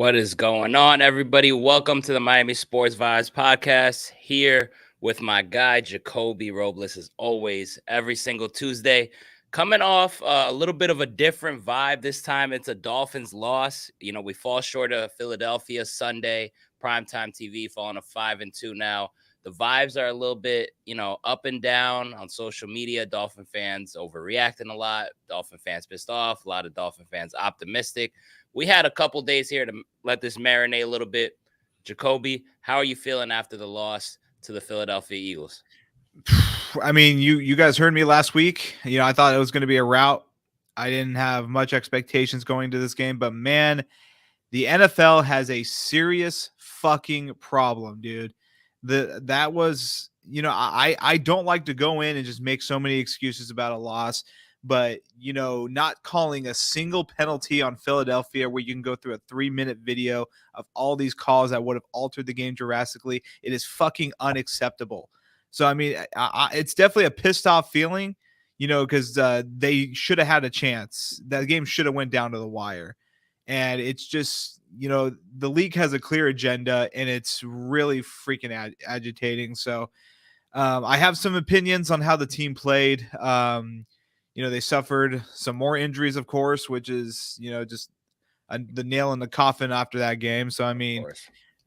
What is going on, everybody? Welcome to the Miami Sports Vibes podcast. Here with my guy Jacoby Robles, as always, every single Tuesday. Coming off a little bit of a different vibe this time. It's a Dolphins loss. We fall short of Philadelphia Sunday primetime TV, falling to 5-2 now. The vibes are a little bit, up and down on social media. Dolphin fans overreacting a lot. Dolphin fans pissed off. A lot of Dolphin fans optimistic. We had a couple days here to let this marinate a little bit. Jacoby, how are you feeling after the loss to the Philadelphia Eagles? I mean, you guys heard me last week. I thought it was going to be a rout. I didn't have much expectations going to this game, but man, the NFL has a serious fucking problem, dude. That was, I don't like to go in and just make so many excuses about a loss, but not calling a single penalty on Philadelphia where you can go through a 3-minute video of all these calls that would have altered the game drastically. It is fucking unacceptable. So, I mean, it's definitely a pissed off feeling, because they should have had a chance. That game should have went down to the wire. And it's just, the league has a clear agenda, and it's really freaking agitating. So I have some opinions on how the team played. They suffered some more injuries, of course, which is, just the nail in the coffin after that game. So, I mean,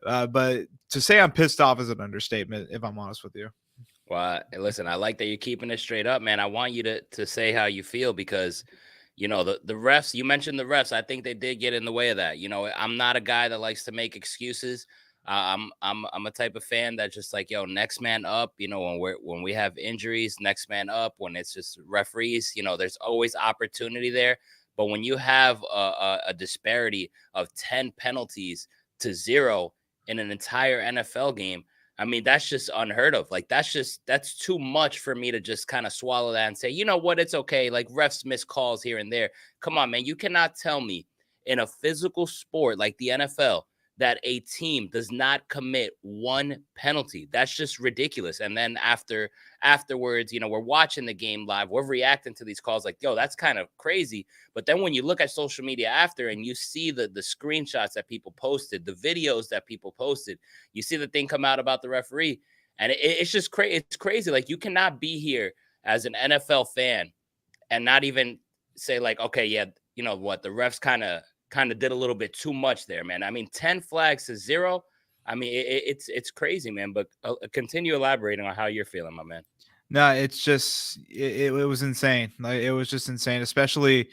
but to say I'm pissed off is an understatement, if I'm honest with you. Well, listen, I like that you're keeping it straight up, man. I want you to say how you feel because, the refs, you mentioned the refs. I think they did get in the way of that. I'm not a guy that likes to make excuses. I'm a type of fan that just like, next man up, when we have injuries, next man up. When it's just referees, there's always opportunity there. But when you have a disparity of 10 penalties to 0 in an entire NFL game, I mean, that's just unheard of. Like, that's too much for me to just kind of swallow that and say, you know what, it's okay. Like, refs miss calls here and there. Come on, man. You cannot tell me in a physical sport like the NFL that a team does not commit one penalty. That's just ridiculous. And then afterwards, we're watching the game live. We're reacting to these calls like, yo, that's kind of crazy. But then when you look at social media after and you see the screenshots that people posted, the videos that people posted, you see the thing come out about the referee. And it's just crazy. It's crazy. Like, you cannot be here as an NFL fan and not even say like, okay, yeah, you know what, the refs kind of did a little bit too much there, man. I mean, 10 flags to 0. I mean, it's crazy, man. But continue elaborating on how you're feeling, my man. No, it's just it was insane. Like, it was just insane, especially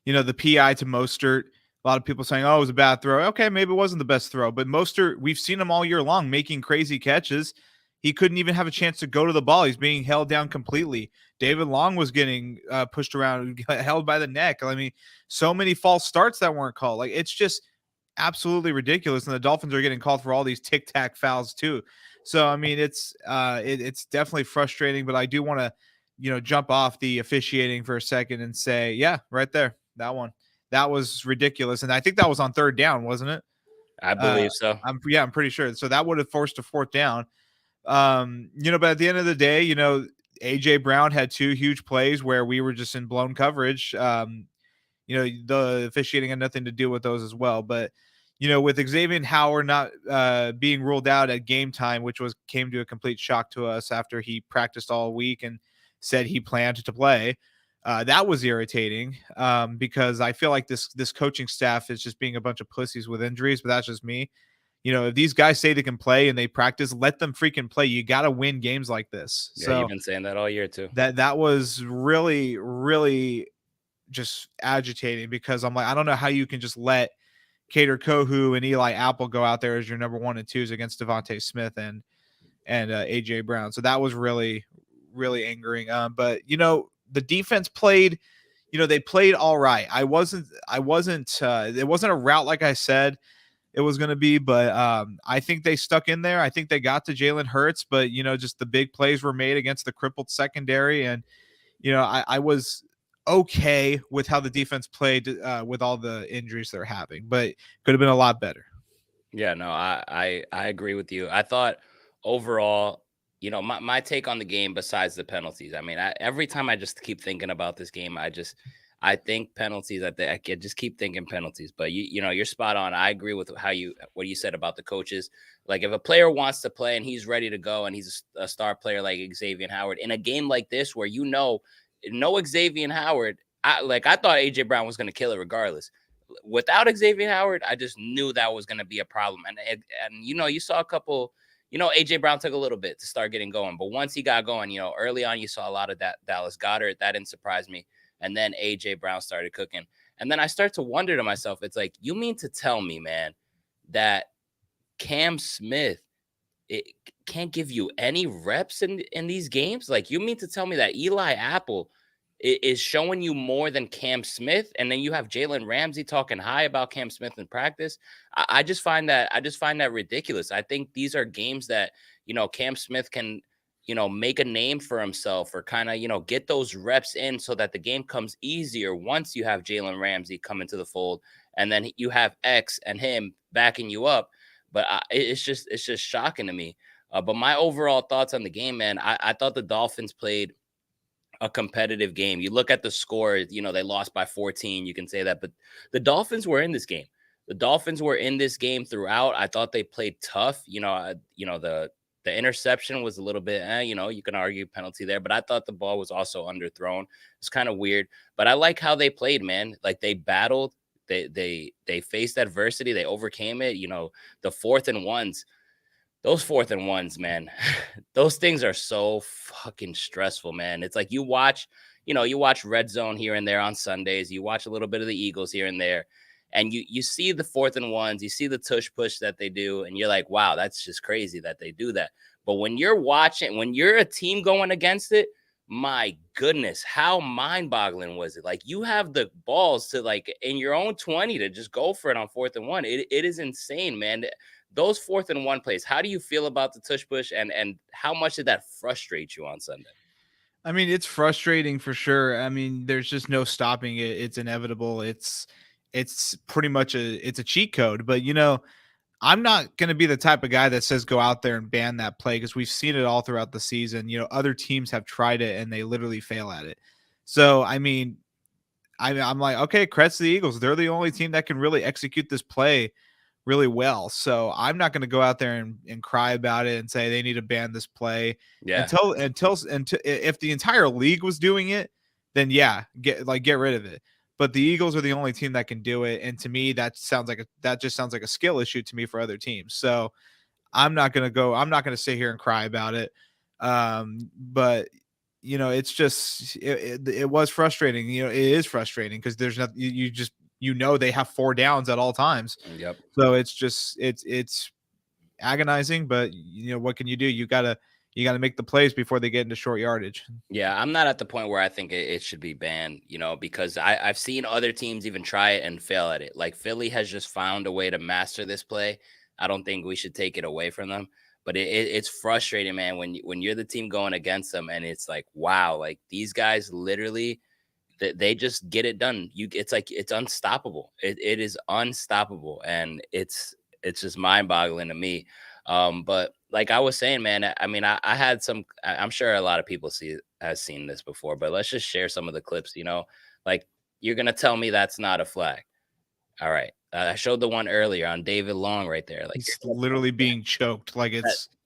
the PI to Mostert. A lot of people saying, "Oh, it was a bad throw." Okay, maybe it wasn't the best throw, but Mostert, we've seen him all year long making crazy catches. He couldn't even have a chance to go to the ball. He's being held down completely. David Long was getting pushed around, held by the neck. I mean, so many false starts that weren't called. Like, it's just absolutely ridiculous. And the Dolphins are getting called for all these tic-tac fouls too. So, I mean, it's definitely frustrating, but I do want to, jump off the officiating for a second and say, yeah, right there, that one. That was ridiculous. And I think that was on 3rd down, wasn't it? I believe so. I'm pretty sure. So that would have forced a 4th down. But at the end of the day, AJ Brown had 2 huge plays where we were just in blown coverage. The officiating had nothing to do with those as well. But, with Xavier Howard not being ruled out at game time, which came to a complete shock to us after he practiced all week and said he planned to play. That was irritating because I feel like this coaching staff is just being a bunch of pussies with injuries, but that's just me. If these guys say they can play and they practice, let them freaking play. You got to win games like this. Yeah, so you've been saying that all year too. That was really, really just agitating because I'm like, I don't know how you can just let Kader Kohu and Eli Apple go out there as your number 1 and 2s against Devontae Smith and AJ Brown. So that was really, really angering. But the defense played, they played all right. It wasn't a rout like I said it was going to be, but I think they stuck in there. I think they got to Jalen Hurts, but just the big plays were made against the crippled secondary, and I was okay with how the defense played with all the injuries they're having, but could have been a lot better. Yeah, no, I agree with you. I thought overall, my take on the game besides the penalties. I mean, every time I just keep thinking about this game, I think penalties. I can just keep thinking penalties, but you're spot on. I agree with what you said about the coaches. Like if a player wants to play and he's ready to go and he's a star player like Xavier Howard in a game like this where no Xavier Howard. I thought AJ Brown was going to kill it regardless. Without Xavier Howard, I just knew that was going to be a problem. And you saw a couple. AJ Brown took a little bit to start getting going, but once he got going, early on you saw a lot of that Dallas Goedert. That didn't surprise me. And then AJ Brown started cooking. And then I start to wonder to myself, it's like, you mean to tell me, man, that Cam Smith it can't give you any reps in these games? Like, you mean to tell me that Eli Apple is showing you more than Cam Smith, and then you have Jalen Ramsey talking high about Cam Smith in practice? I just find that ridiculous. I think these are games that Cam Smith can make a name for himself, or kind of get those reps in so that the game comes easier once you have Jalen Ramsey come into the fold, and then you have X and him backing you up. But it's just shocking to me. But my overall thoughts on the game, man, I thought the Dolphins played a competitive game. You look at the score, they lost by 14. You can say that, but the Dolphins were in this game. The Dolphins were in this game throughout. I thought they played tough. The interception was a little bit, you can argue penalty there, but I thought the ball was also underthrown. It's kind of weird, but I like how they played, man. Like they battled, they faced adversity, they overcame it. The those 4th and 1s, man, those things are so fucking stressful, man. It's like you watch Red Zone here and there on Sundays. You watch a little bit of the Eagles here and there, and you see the 4th and 1s, you see the tush push that they do, and you're like, wow, that's just crazy that they do that. But when you're a team going against it, my goodness, how mind-boggling was it? Like, you have the balls to, like, in your own 20 to just go for it on 4th and 1. It is insane, man. Those 4th and 1 plays, how do you feel about the tush push, and how much did that frustrate you on Sunday? I mean, it's frustrating for sure. I mean, there's just no stopping it. It's inevitable. It's pretty much it's a cheat code. But I'm not going to be the type of guy that says go out there and ban that play, because we've seen it all throughout the season. Other teams have tried it and they literally fail at it. So, I mean, I'm like, okay, credits to the Eagles. They're the only team that can really execute this play really well. So I'm not going to go out there and cry about it and say they need to ban this play Yeah. until if the entire league was doing it, then yeah, get rid of it. But the Eagles are the only team that can do it, and to me, that just sounds like a skill issue to me for other teams. So I'm not gonna sit here and cry about it. But it's just it was frustrating. It is frustrating because there's nothing you just they have 4 downs at all times. Yep. So it's agonizing, but what can you do? You gotta make the plays before they get into short yardage. Yeah, I'm not at the point where I think it should be banned, because I've seen other teams even try it and fail at it. Like Philly has just found a way to master this play. I don't think we should take it away from them. But it's frustrating, man, when you're the team going against them, and it's like, wow, like these guys literally they just get it done. It's like it's unstoppable. It is unstoppable, and it's just mind boggling to me. But like I was saying, man, I mean, I had some. I'm sure a lot of people has seen this before, but let's just share some of the clips. Like you're gonna tell me that's not a flag. All right, I showed the one earlier on David Long right there. Like He's literally being choked. Like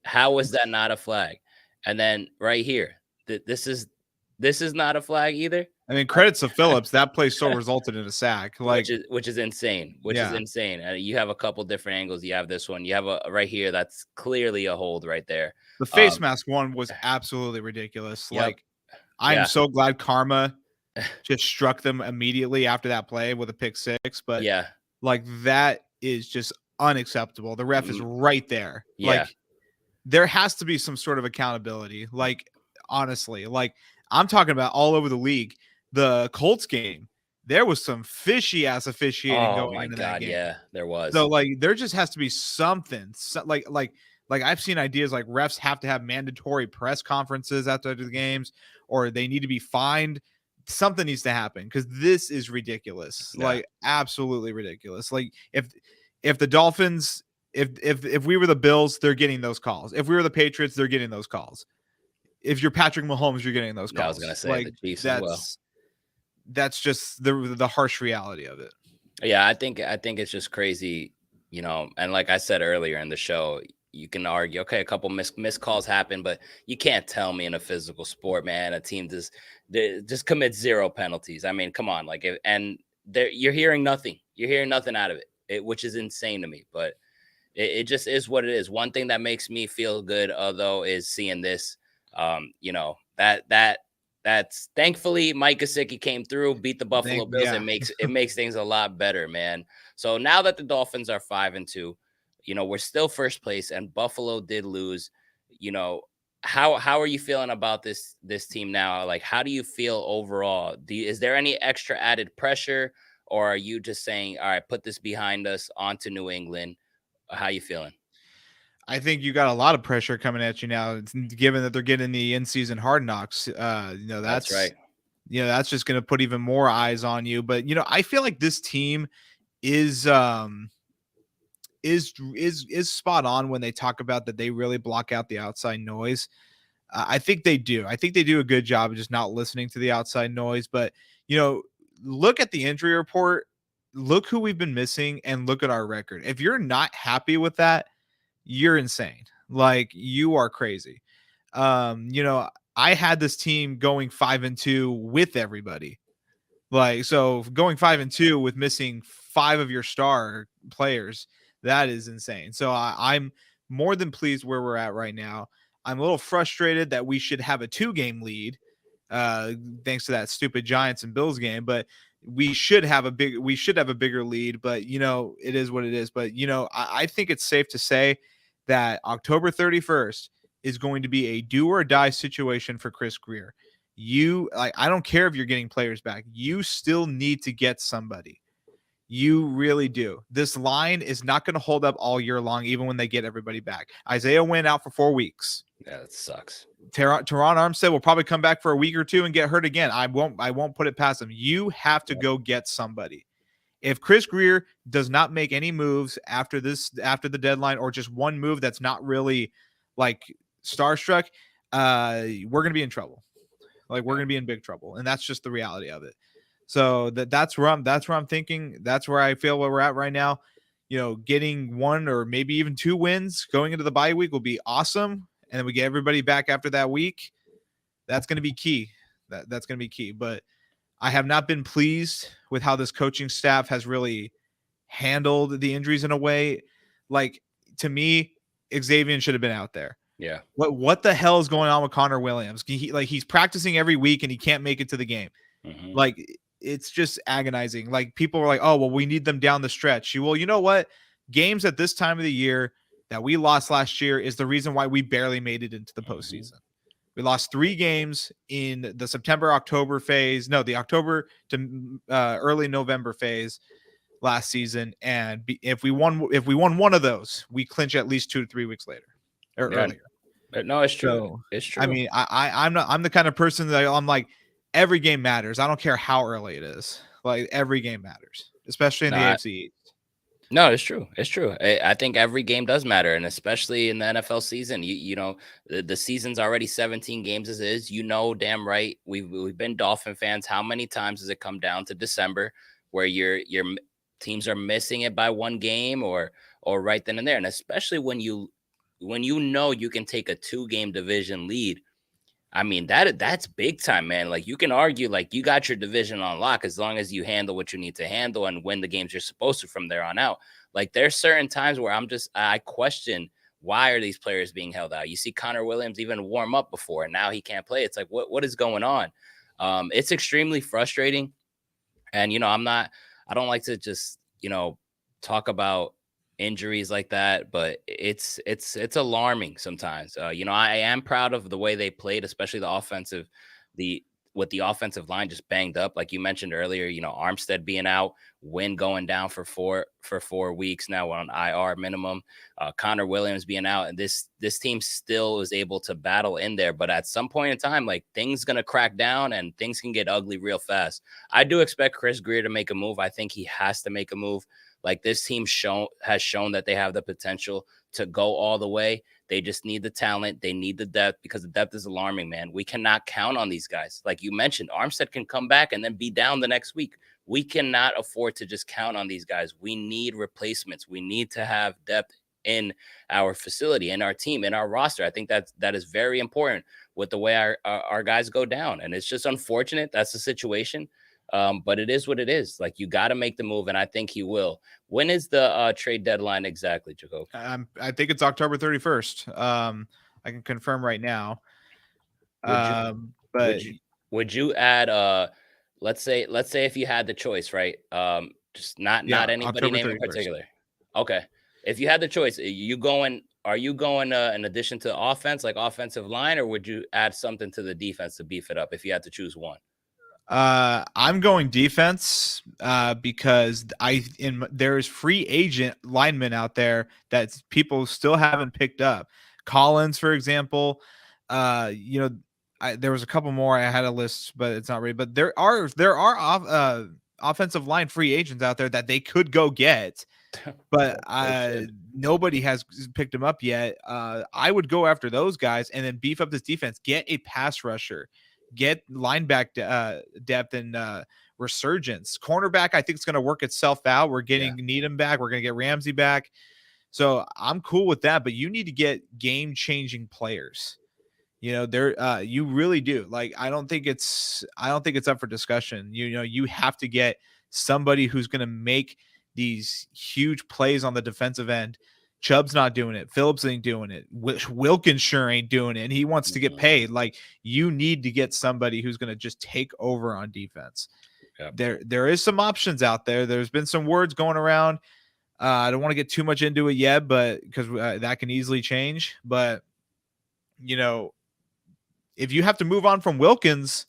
how is that not a flag? And then right here, this is not a flag either. I mean, credits to Phillips. That play still resulted in a sack. Like, which is insane. Is insane. You have a couple different angles. You have this one. You have a right here. That's clearly a hold right there. The face mask one was absolutely ridiculous. Yep. Like, I'm so glad karma just struck them immediately after that play with a pick 6. But yeah, like that is just unacceptable. The ref is right there. Yeah. Like, there has to be some sort of accountability. Like, honestly, like I'm talking about all over the league. The Colts game, there was some fishy ass officiating going into that game. Yeah, there was. So like, there just has to be something. Like I've seen ideas like refs have to have mandatory press conferences after the games, or they need to be fined. Something needs to happen because this is ridiculous. Yeah. Like absolutely ridiculous. Like if the Dolphins, if we were the Bills, they're getting those calls. If we were the Patriots, they're getting those calls. If you're Patrick Mahomes, you're getting those calls. I was gonna say like, the Chiefs as well. that's just the harsh reality of it. Yeah, I think it's just crazy, and like I said earlier in the show, you can argue, okay, a couple missed calls happen, but you can't tell me in a physical sport, man, a team just commits zero penalties. I mean, come on, like, and there you're hearing nothing. You're hearing nothing out of it, which is insane to me. But it just is what it is. One thing that makes me feel good, though, is seeing this. That's thankfully Mike Gesicki came through, beat the Buffalo Bills. Yeah. It makes things a lot better, man. So now that the Dolphins are 5-2, we're still first place, and Buffalo did lose. You know, how are you feeling about this team now? Like, how do you feel overall? Is there any extra added pressure, or are you just saying, all right, put this behind us, on to New England? How you feeling? I think you got a lot of pressure coming at you now, given that they're getting the in-season hard knocks. That's right. That's just going to put even more eyes on you. But I feel like this team is is spot on when they talk about that they really block out the outside noise. I think they do. I think they do a good job of just not listening to the outside noise. But look at the injury report, look who we've been missing, and look at our record. If you're not happy with that, you're insane. Like, you are crazy. I had this team going 5-2 with everybody. Like, so going 5-2 with missing 5 of your star players, that is insane. So I'm more than pleased where we're at right now. I'm a little frustrated that we should have a 2-game lead, uh, thanks to that stupid Giants and Bills game, but we should have a bigger lead. But it is what it is. But I think it's safe to say that October 31st is going to be a do or die situation for Chris Greer. I don't care if you're getting players back. You still need to get somebody. You really do. This line is not going to hold up all year long, even when they get everybody back. Isaiah went out for 4 weeks. Yeah, that sucks. Teron Armstead will probably come back for a week or two and get hurt again. I won't put it past him. You have to go get somebody. If Chris Greer does not make any moves after the deadline, or just one move that's not really like starstruck, we're going to be in trouble. Like, we're going to be in big trouble. And that's just the reality of it. So that's where I'm thinking. That's where I feel where we're at right now. Getting 1 or maybe even 2 wins going into the bye week will be awesome. And then we get everybody back after that week. That's going to be key. That's going to be key. But I have not been pleased with how this coaching staff has really handled the injuries in a way. Like, to me, Xavier should have been out there. Yeah. What the hell is going on with Connor Williams? He's practicing every week and he can't make it to the game. Mm-hmm. Like, it's just agonizing. Like, people are like, oh, well, we need them down the stretch. Well, you know what? Games at this time of the year that we lost last year is the reason why we barely made it into the postseason. We lost 3 games in the September-October phase. No, the October to early November phase last season. And if we won one of those, we clinch at least 2 to 3 weeks later or earlier. No, it's true. So, it's true. I mean, I'm the kind of person that I'm like, every game matters. I don't care how early it is. Like, every game matters, especially in the AFC East. No, it's true. It's true. I think every game does matter, and especially in the NFL season. The season's already 17 games as is. Damn right. We've been Dolphin fans. How many times does it come down to December where your teams are missing it by 1 game or right then and there? And especially when you can take a 2-game division lead. I mean, that's big time, man. Like, you can argue, like, you got your division on lock as long as you handle what you need to handle and win the games you're supposed to from there on out. Like, there's certain times where I question, why are these players being held out? You see Connor Williams even warm up before, and now he can't play. It's like, what is going on? It's extremely frustrating. And, I don't like to just, talk about injuries like that, but it's alarming sometimes. I am proud of the way they played, especially with the offensive line just banged up, like you mentioned earlier. Armstead being out, Wynn going down for 4 weeks now on IR minimum, Connor Williams being out, and this team still was able to battle in there. But at some point in time, like, things gonna crack down and things can get ugly real fast. I do expect Chris Greer to make a move. I think he has to make a move. Like, this team has shown that they have the potential to go all the way. They just need the talent. They need the depth, because the depth is alarming, man. We cannot count on these guys. Like you mentioned, Armstead can come back and then be down the next week. We cannot afford to just count on these guys. We need replacements. We need to have depth in our facility, in our team, in our roster. I think that is very important with the way our guys go down. And it's just unfortunate. That's the situation. But it is what it is. Like, you got to make the move, and I think he will. When is the trade deadline exactly, Jacob? I think it's October 31st. I can confirm right now. Would you would But you would you add let's say if you had the choice, right? Just not yeah, anybody October name in 31st. particular. Okay. If you had the choice, are you going in addition to offense, like offensive line, or would you add something to the defense to beef it up if you had to choose one? I'm going defense because there's free agent linemen out there that people still haven't picked up. Collins, for example. There was a couple more I had a list, but it's not ready. But there are offensive line free agents out there that they could go get, but nobody has picked them up yet. I would go after those guys and then beef up this defense. Get a pass rusher. Get linebacker depth and resurgence. Cornerback, I think it's going to work itself out. We're getting Needham back. We're going to get Ramsey back. So I'm cool with that, but you need to get game-changing players. You really do. Like, I don't think it's up for discussion. You have to get somebody who's going to make these huge plays on the defensive end. Chubb's not doing it. Phillips ain't doing it. Wilkins sure ain't doing it. And he wants to get paid. Like, you need to get somebody who's going to just take over on defense. Yep. There is some options out there. There's been some words going around. I don't want to get too much into it yet, but because that can easily change. But if you have to move on from Wilkins,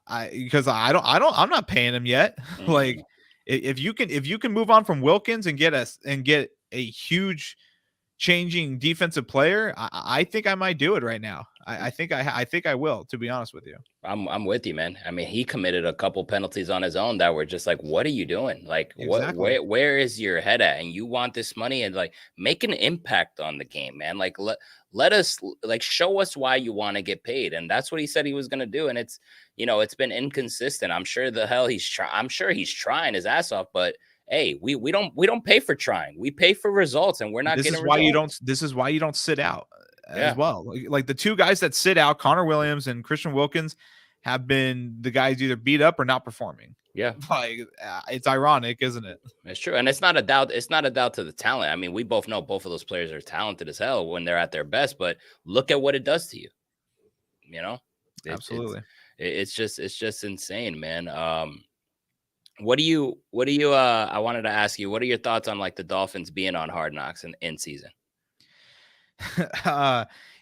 I'm not paying him yet. Mm-hmm. Like, if you can move on from Wilkins and get a huge changing defensive player, I think I might do it right now. I think I will, to be honest with you. I'm with you, man. I mean, he committed a couple penalties on his own that were just like, what are you doing? Like, exactly. Where is your head at? And you want this money and like make an impact on the game, man. Like, let us, like, show us why you want to get paid. And that's what he said he was going to do. And it's, it's been inconsistent. I'm sure I'm sure he's trying his ass off, but hey, we don't pay for trying. We pay for results, and we're not getting results. This is why you don't sit out as well. Like the two guys that sit out, Connor Williams and Christian Wilkins, have been the guys either beat up or not performing. Yeah. Like, it's ironic, isn't it? It's true. And it's not a doubt to the talent. I mean, we both know both of those players are talented as hell when they're at their best, but look at what it does to you. Absolutely. It's just insane, man. What do you I wanted to ask you, what are your thoughts on like the Dolphins being on Hard Knocks in season?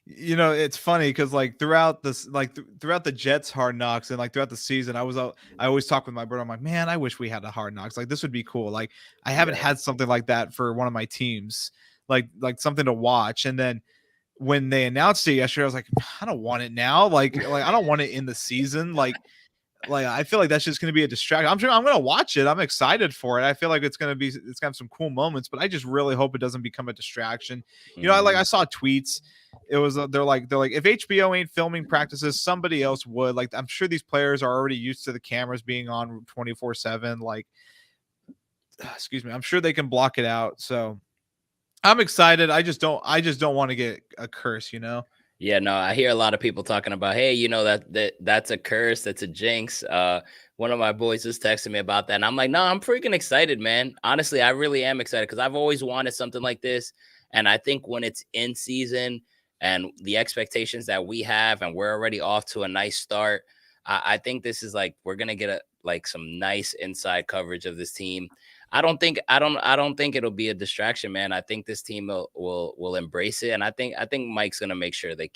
It's funny because like throughout the Jets Hard Knocks and like throughout the season, I always talk with my brother. I'm like, man, I wish we had a Hard Knocks. Like, this would be cool. Like, I haven't had something like that for one of my teams, like something to watch. And then when they announced it yesterday, I was like, I don't want it now. Like I don't want it in the season. Like I feel like that's just going to be a distraction. I'm sure I'm going to watch it. I'm excited for it. I feel like it's going to have some cool moments, but I just really hope it doesn't become a distraction. I saw tweets. It was they're like if HBO ain't filming practices, somebody else would. Like, I'm sure these players are already used to the cameras being on 24/7. Like, excuse me, I'm sure they can block it out. So I'm excited. I just don't want to get a curse. Yeah, no, I hear a lot of people talking about, hey, that's a curse, that's a jinx. One of my boys just texted me about that, and I'm like, no, I'm freaking excited, man. Honestly, I really am excited because I've always wanted something like this, and I think when it's in season and the expectations that we have, and we're already off to a nice start, I think this is like we're gonna get some nice inside coverage of this team. I don't think it'll be a distraction, man. I think this team will embrace it, and I think Mike's gonna make sure they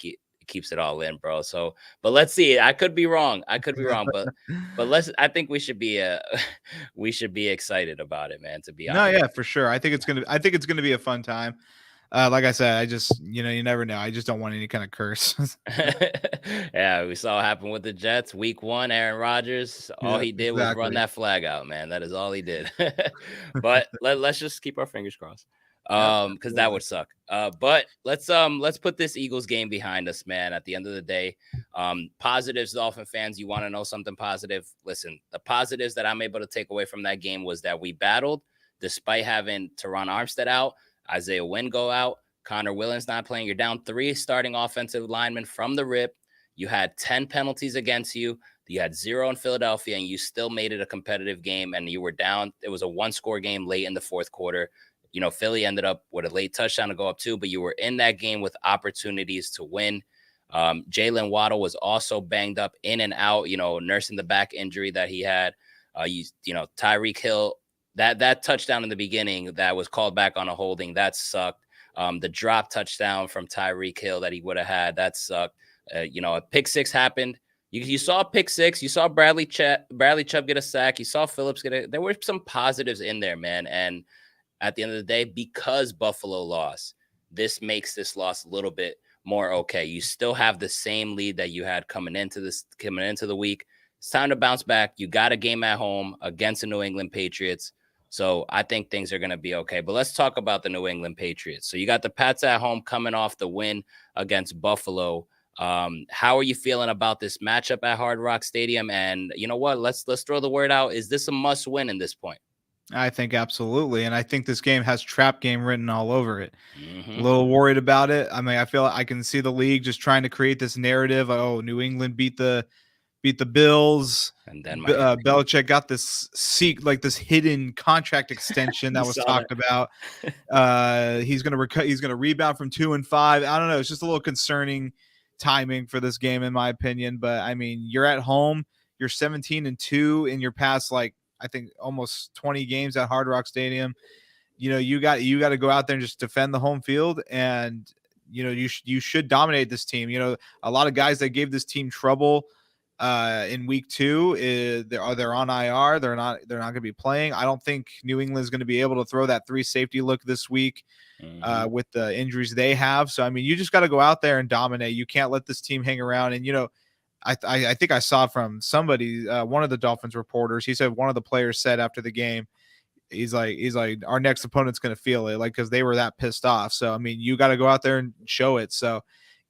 keeps it all in, bro. So, but let's see. I could be wrong, but I think we should be excited about it, man. To be honest. No, yeah, for sure. I think it's gonna be a fun time. Like I said, I just you never know. I just don't want any kind of curse. Yeah, we saw what happened with the Jets. Week 1, Aaron Rodgers. All he did was run that flag out, man. That is all he did. But let's just keep our fingers crossed. Yep, Because that absolutely. would suck. But let's put this Eagles game behind us, man. At the end of the day, positives, Dolphin fans, you want to know something positive? Listen, the positives that I'm able to take away from that game was that we battled despite having Teron Armstead out, Isaiah Wynn go out, Connor Williams not playing. You're down 3 starting offensive linemen from the rip. You had 10 penalties against you. You had 0 in Philadelphia, and you still made it a competitive game. And you were down. It was a 1-score game late in the fourth quarter. Philly ended up with a late touchdown to go up 2, but you were in that game with opportunities to win. Jalen Waddle was also banged up in and out, nursing the back injury that he had. Tyreek Hill, that touchdown in the beginning that was called back on a holding, that sucked. The drop touchdown from Tyreek Hill that he would have had, that sucked. A pick six happened. You saw a pick six. You saw Bradley Chubb get a sack. You saw Phillips get it. There were some positives in there, man. And at the end of the day, because Buffalo lost, this makes this loss a little bit more okay. You still have the same lead that you had coming into the week. It's time to bounce back. You got a game at home against the New England Patriots. So I think things are going to be okay. But let's talk about the New England Patriots. So you got the Pats at home coming off the win against Buffalo. How are you feeling about this matchup at Hard Rock Stadium? And you know what? Let's throw the word out. Is this a must win in this point? I think absolutely. And I think this game has trap game written all over it. A Mm-hmm. little worried about it. I mean, I feel I can see the league just trying to create this narrative. Oh, New England beat the Bills. And then Miami. Belichick got this this hidden contract extension You that was saw that. talked about. He's gonna rebound from 2-5. I don't know. It's just a little concerning timing for this game, in my opinion. But I mean, you're at home. You're 17-2 in your past, I think almost 20 games at Hard Rock Stadium. You got to go out there and just defend the home field, and you should dominate this team. A lot of guys that gave this team trouble in week 2 they're on IR. They're not going to be playing. I don't think New England is going to be able to throw that 3 safety look this week Mm-hmm. with the injuries they have. So I mean, you just got to go out there and dominate. You can't let this team hang around. And I think I saw from somebody, one of the Dolphins reporters, he said one of the players said after the game, he's like our next opponent's going to feel it, because they were that pissed off. So I mean, you got to go out there and show it. So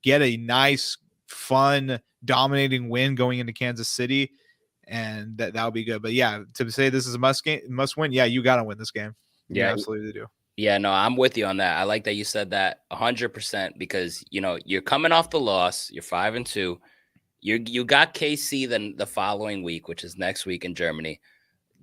get a nice, fun, dominating win going into Kansas City, and that'll be good. But yeah, to say this is a must win, yeah, you got to win this game. You Yeah. absolutely do. Yeah, no, I'm with you on that. I like that you said that 100% because you're coming off the loss. You're 5-2. You got KC then the following week, which is next week in Germany.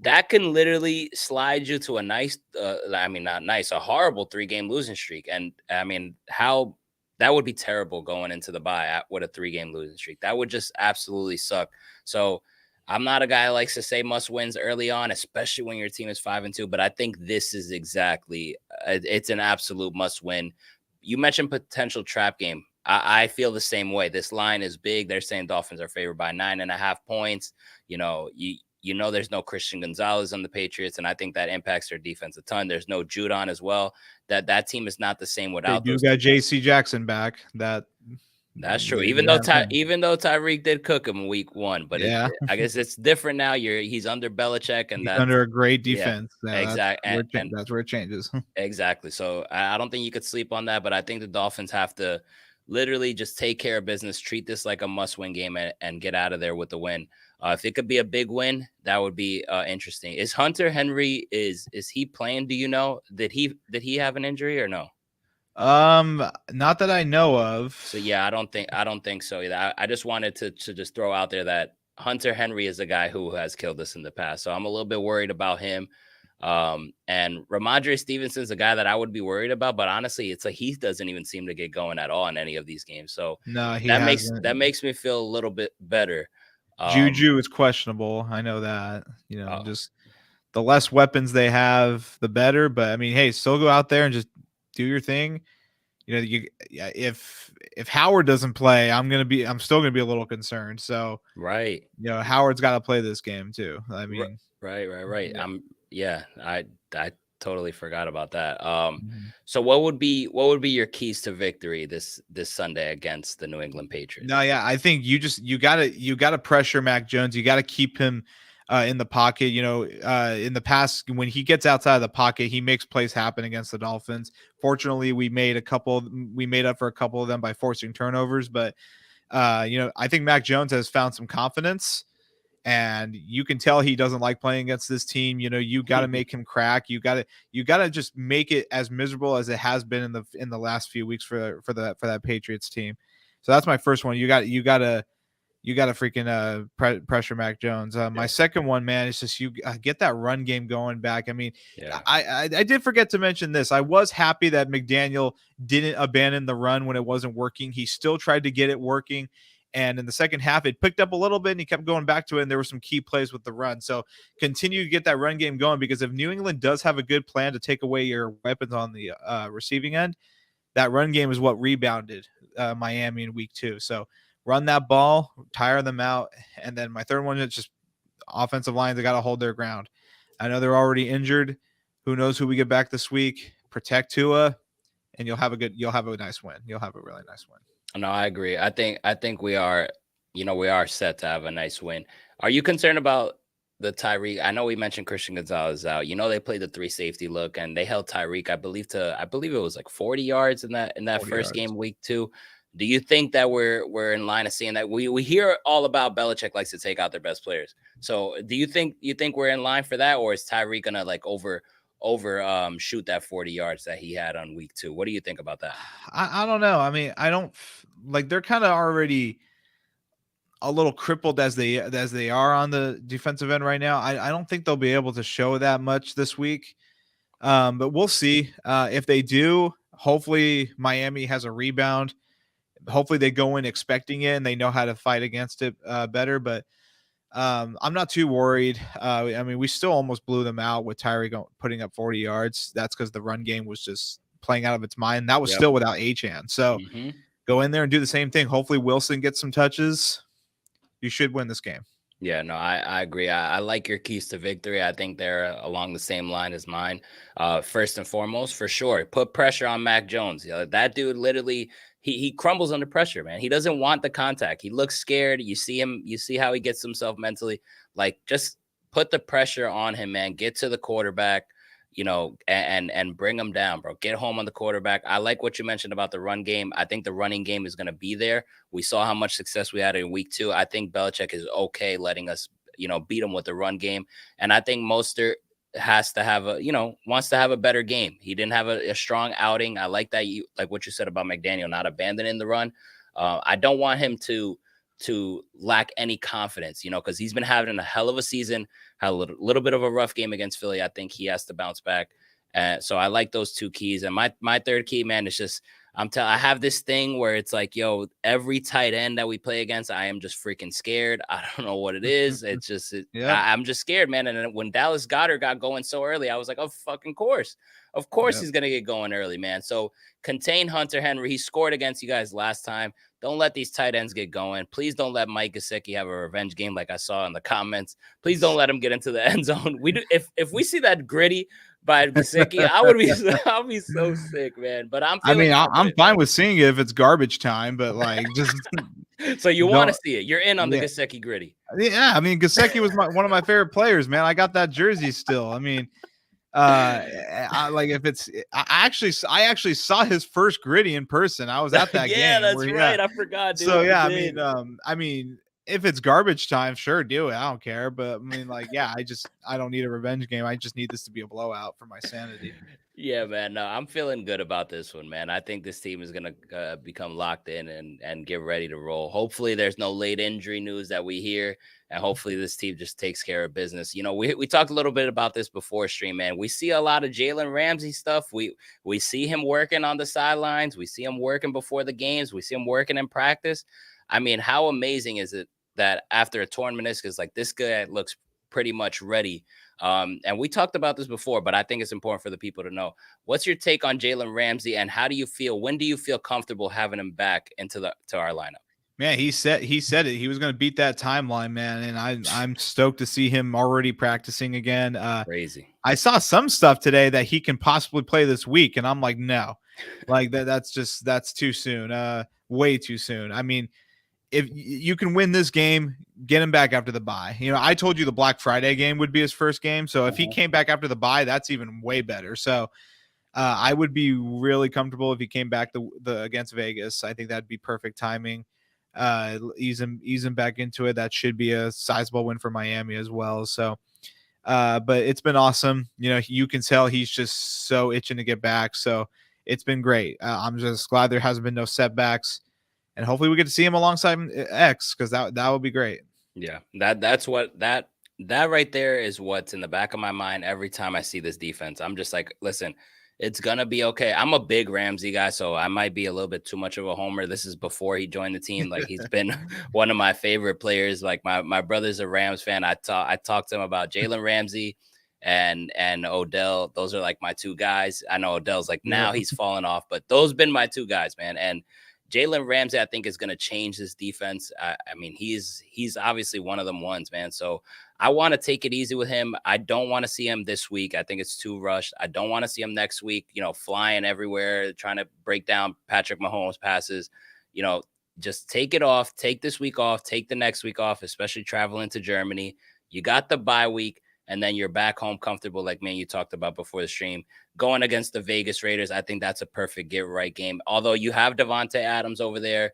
That can literally slide you to a nice, not nice, a horrible 3-game losing streak. And I mean, how that would be terrible going into the bye with a 3-game losing streak. That would just absolutely suck. So I'm not a guy who likes to say must wins early on, especially when your team is 5-2. But I think this is exactly it's an absolute must win. You mentioned potential trap game. I feel the same way. This line is big. They're saying Dolphins are favored by 9.5 points. There's no Christian Gonzalez on the Patriots, and I think that impacts their defense a ton. There's no Judon as well. That team is not the same They without do those got two guys. JC Jackson back. That's true. They Even do though have him. Tyreek did cook him week 1, but Yeah, I guess it's different now. He's under Belichick, and he's that's under a great yeah, defense. Yeah, exactly. And that's where it changes. exactly. So I don't think you could sleep on that, but I think the Dolphins have to literally just take care of business, treat this like a must-win game, and get out of there with the win. If it could be a big win, that would be interesting. Is Hunter Henry is he playing? Do you know? Did he have an injury or no? Not that I know of. So yeah, I don't think so either. I just wanted to just throw out there that Hunter Henry is a guy who has killed us in the past. So I'm a little bit worried about him. And Ramondre Stevenson's a guy that I would be worried about, but honestly, it's like he doesn't even seem to get going at all in any of these games. So No, he that hasn't. makes me feel a little bit better. Juju is questionable. I know that. Uh, Just the less weapons they have, the better. But I mean, hey, still go out there and just do your thing. If Howard doesn't play, I'm still gonna be a little concerned. So right. Howard's got to play this game too. I mean, Right. yeah. I totally forgot about that. Mhm. So what would be your keys to victory this Sunday against the New England Patriots? No, yeah, I think you gotta pressure Mac Jones. You gotta keep him in the pocket. In the past, when he gets outside of the pocket, he makes plays happen against the Dolphins. Fortunately, we made up for a couple of them by forcing turnovers. But I think Mac Jones has found some confidence, and you can tell he doesn't like playing against this team. You got to make him crack. You got to just make it as miserable as it has been in the last few weeks for that Patriots team. So that's my first one. You got to freaking pressure Mac Jones. My second one, man, is just you get that run game going back. I mean, Yeah. I did forget to mention this. I was happy that McDaniel didn't abandon the run when it wasn't working. He still tried to get it working. And in the second half, it picked up a little bit and he kept going back to it. And there were some key plays with the run. So continue to get that run game going, because if New England does have a good plan to take away your weapons on the receiving end, that run game is what rebounded Miami in week 2. So run that ball, tire them out. And then my third one is just offensive lines. They got to hold their ground. I know they're already injured. Who knows who we get back this week? Protect Tua, and you'll have a nice win. You'll have a really nice win. No, I agree. I think we are set to have a nice win. Are you concerned about the Tyreek? I know we mentioned Christian Gonzalez out. They played the 3 safety look and they held Tyreek, I believe it was like 40 yards in that first yards. game, week 2. Do you think that we're in line of seeing that? We hear all about Belichick likes to take out their best players. So do you think we're in line for that, or is Tyreek gonna like over shoot that 40 yards that he had on week 2? What do you think about that? I don't know. I mean, I don't like, they're kind of already a little crippled as they are on the defensive end right now. I don't think they'll be able to show that much this week. But we'll see. If they do, hopefully Miami has a rebound. Hopefully they go in expecting it and they know how to fight against it better. But I'm not too worried. I mean, we still almost blew them out with Tyreek putting up 40 yards. That's because the run game was just playing out of its mind. That was still without Achane. So go in there and do the same thing. Hopefully Wilson gets some touches. You should win this game. Yeah, no, I agree. I like your keys to victory. I think they're along the same line as mine. First and foremost, for sure, put pressure on Mac Jones. That dude literally, he crumbles under pressure, man. He doesn't want the contact. He looks scared. You see him. You see how he gets himself mentally. Like, just put the pressure on him, man. Get to the quarterback, and bring him down, bro. Get home on the quarterback. I like what you mentioned about the run game. I think the running game is going to be there. We saw how much success we had in week 2. I think Belichick is okay letting us, beat him with the run game. And I think Mostert has to have wants to have a better game. He didn't have a strong outing. I like that. You like what you said about McDaniel not abandoning the run. I don't want him to lack any confidence, because he's been having a hell of a season, had a little bit of a rough game against Philly. I think he has to bounce back. So I like those 2 keys. And my third key, man, is just, I have this thing where it's like, every tight end that we play against, I am just freaking scared. I don't know what it is. It's just, I'm just scared, man. And when Dallas Goedert got going so early, I was like, oh, fucking course. Of course he's going to get going early, man. So contain Hunter Henry. He scored against you guys last time. Don't let these tight ends get going. Please don't let Mike Gesicki have a revenge game like I saw in the comments. Please don't let him get into the end zone. If we see that gritty by Gesicki, I'll be so sick, man. But I'm fine with seeing it if it's garbage time, but like just so you want to see it. You're in on the Gesicki gritty. Yeah, I mean, Gesicki was one of my favorite players, man. I got that jersey still. I mean, I actually saw his first gritty in person. I was at that game. Yeah, that's right. I forgot, dude. So yeah, I mean, if it's garbage time, sure, do it. I don't care. But I mean, like, yeah, I don't need a revenge game. I just need this to be a blowout for my sanity. Yeah, man. No, I'm feeling good about this one, man. I think this team is going to become locked in and get ready to roll. Hopefully there's no late injury news that we hear, and hopefully this team just takes care of business. We talked a little bit about this before stream, man. We see a lot of Jalen Ramsey stuff. We see him working on the sidelines. We see him working before the games. We see him working in practice. I mean, how amazing is it that after a torn meniscus, like, this guy looks pretty much ready. And we talked about this before, but I think it's important for the people to know. What's your take on Jalen Ramsey, and how do you feel? When do you feel comfortable having him back to our lineup? Man, he said it. He was going to beat that timeline, man, and I'm stoked to see him already practicing again. Crazy. I saw some stuff today that he can possibly play this week, and I'm like, no, like that's too soon. Way too soon. I mean, if you can win this game, get him back after the bye. I told you the Black Friday game would be his first game. So if he came back after the bye, that's even way better. So I would be really comfortable if he came back the against Vegas. I think that'd be perfect timing. Ease him back into it. That should be a sizable win for Miami as well. So, but it's been awesome. You can tell he's just so itching to get back. So it's been great. I'm just glad there hasn't been no setbacks, and hopefully we get to see him alongside X, because that would be great. Yeah, that right there is what's in the back of my mind every time I see this defense. I'm just like, listen, it's gonna be okay. I'm a big Ramsey guy, so I might be a little bit too much of a homer. This is before he joined the team. Like, he's been one of my favorite players. Like, my brother's a Rams fan. I talked to him about Jalen Ramsey and Odell. Those are like my two guys. I know Odell's like now he's fallen off, but those been my two guys, man. And Jalen Ramsey, I think, is going to change this defense. I mean, he's obviously one of them ones, man. So I want to take it easy with him. I don't want to see him this week. I think it's too rushed. I don't want to see him next week, flying everywhere, trying to break down Patrick Mahomes passes. Just take it off. Take this week off. Take the next week off, especially traveling to Germany. You got the bye week, and then you're back home comfortable, like, man, you talked about before the stream. Going against the Vegas Raiders, I think that's a perfect get-right game. Although you have Devontae Adams over there,